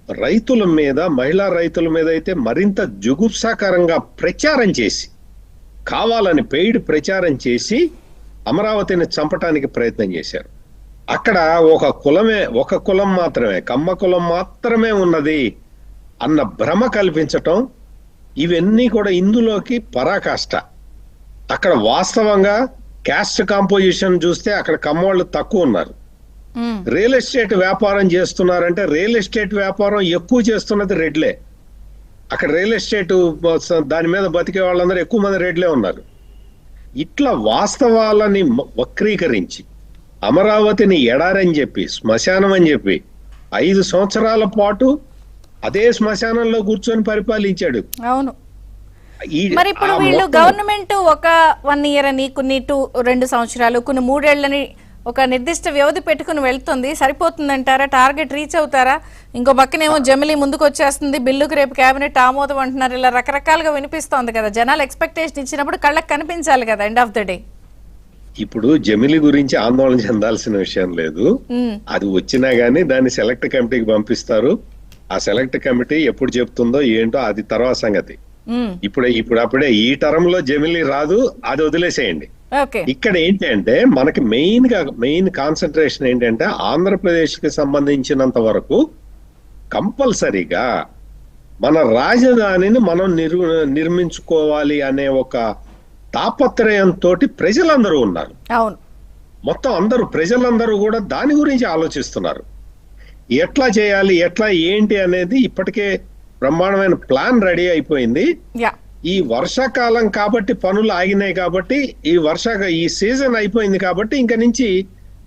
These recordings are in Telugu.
రైతుల మీద, మహిళా రైతుల మీద అయితే మరింత జుగుప్సాకరంగా ప్రచారం చేసి, కావాలని పెయిడ్ ప్రచారం చేసి అమరావతిని చంపటానికి ప్రయత్నం చేశారు. అక్కడ ఒక కులం మాత్రమే, కమ్మ కులం మాత్రమే ఉన్నది అన్న భ్రమ కల్పించటం, ఇవన్నీ కూడా ఇందులోకి పరాకాష్ట. అక్కడ వాస్తవంగా క్యాస్ట్ కాంపోజిషన్ చూస్తే అక్కడ కమ్మవాళ్ళు తక్కువ ఉన్నారు. రియల్ ఎస్టేట్ వ్యాపారం చేస్తున్నారంటే రియల్ ఎస్టేట్ వ్యాపారం ఎక్కువ చేస్తున్నది రెడ్లే. అక్కడ రియల్ ఎస్టేట్ దాని మీద బతికే వాళ్ళందరూ ఎక్కువ మంది రెడ్లే ఉన్నారు. ఇట్లా వాస్తవాలని వక్రీకరించి అమరావతిని ఎడారని చెప్పి, శ్మశానం అని చెప్పి 5 సంవత్సరాల పాటు అదే శ్మశానంలో కూర్చొని పరిపాలించాడు. అవును. మరి ఇప్పుడు వీళ్ళు గవర్నమెంట్ ఒక 1 ఇయర్ అని, కొన్ని 2 సంవత్సరాలు, కొన్ని 3 ఏళ్లని ఒక నిర్దిష్ట వ్యవధి పెట్టుకుని వెళ్తుంది. సరిపోతుందంటారా? టార్గెట్ రీచ్ అవుతారా? ఇంకో పక్కనేమో జమిలీ ముందుకు వచ్చేస్తుంది, బిల్లుకు రేపు కేబినెట్ ఆమోదం అంటున్నారు. ఇలా రకరకాలుగా వినిపిస్తోంది కదా. జనాలు ఎక్స్పెక్టేషన్ ఇచ్చినప్పుడు కళ్ళకి కనిపించాలి కదా ఎండ్ ఆఫ్ ద డే. ఇప్పుడు జమిలీ గురించి ఆందోళన చెందాల్సిన విషయం లేదు. అది వచ్చినా గానీ దాన్ని సెలెక్ట్ కమిటీకి పంపిస్తారు. ఆ సెలెక్ట్ కమిటీ ఎప్పుడు చెప్తుందో ఏంటో అది తర్వాత సంగతి. ఇప్పుడప్పుడే ఈ టర్మ్ లో జమిలీ రాదు, అది వదిలేసేయండి. ఇక్కడ ఏంటంటే మనకి మెయిన్ కాన్సన్ట్రేషన్ ఏంటంటే ఆంధ్రప్రదేశ్ కి సంబంధించినంత వరకు కంపల్సరీగా మన రాజధానిని మనం నిర్మించుకోవాలి అనే ఒక తాపత్రయంతో ప్రజలందరూ ఉన్నారు. అవును, మొత్తం ప్రజలందరూ కూడా దాని గురించి ఆలోచిస్తున్నారు. ఎట్లా చేయాలి, ఎట్లా ఏంటి అనేది ఇప్పటికే బ్రహ్మాండమైన ప్లాన్ రెడీ అయిపోయింది. ఈ వర్షాకాలం కాబట్టి పనులు ఆగినాయి కాబట్టి, ఈ సీజన్ అయిపోయింది కాబట్టి ఇంకా నుంచి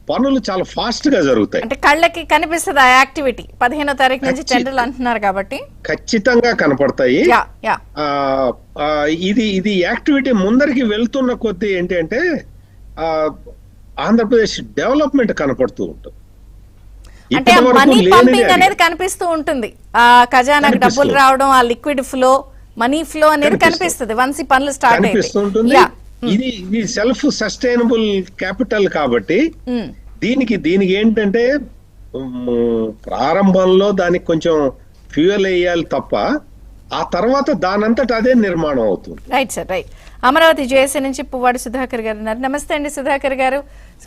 పనులు చాలా ఫాస్ట్ గా జరుగుతాయి. అంటే కళ్ళకి కనిపిస్తుంది ఆ యాక్టివిటీ. 15వ తారీఖు నుంచి టెండర్లు అంటున్నారు కాబట్టి ఖచ్చితంగా కనపడతాయి. ఇది యాక్టివిటీ ముందరికి వెళ్తున్న కొద్దీ ఏంటంటే ఆంధ్రప్రదేశ్ డెవలప్మెంట్ కనపడుతూ ఉంటుంది. అంటే మనీ పంపింగ్ అనేది కనిపిస్తూ ఉంటుంది. ఆ ఖజానాకు డబ్బులు రావడం, ఆ లిక్విడ్ ఫ్లో, మనీ ఫ్లో అనేది కనిపిస్తుంది వన్స్ ఈ పనులు స్టార్ట్ అయిపోతుంది. ఇది సెల్ఫ్ సస్టైనబుల్ క్యాపిటల్ కాబట్టి దీనికి ఏంటంటే ప్రారంభంలో దానికి కొంచెం ఫ్యూయల్ వేయాలి తప్ప ఆ తర్వాత దానంతట అదే నిర్మాణం అవుతుంది. Right sir, right. Amaravati JAC నుంచి పువ్వాడి సుధాకర్ గారు ఉన్నారు. నమస్తే అండి సుధాకర్ గారు. సో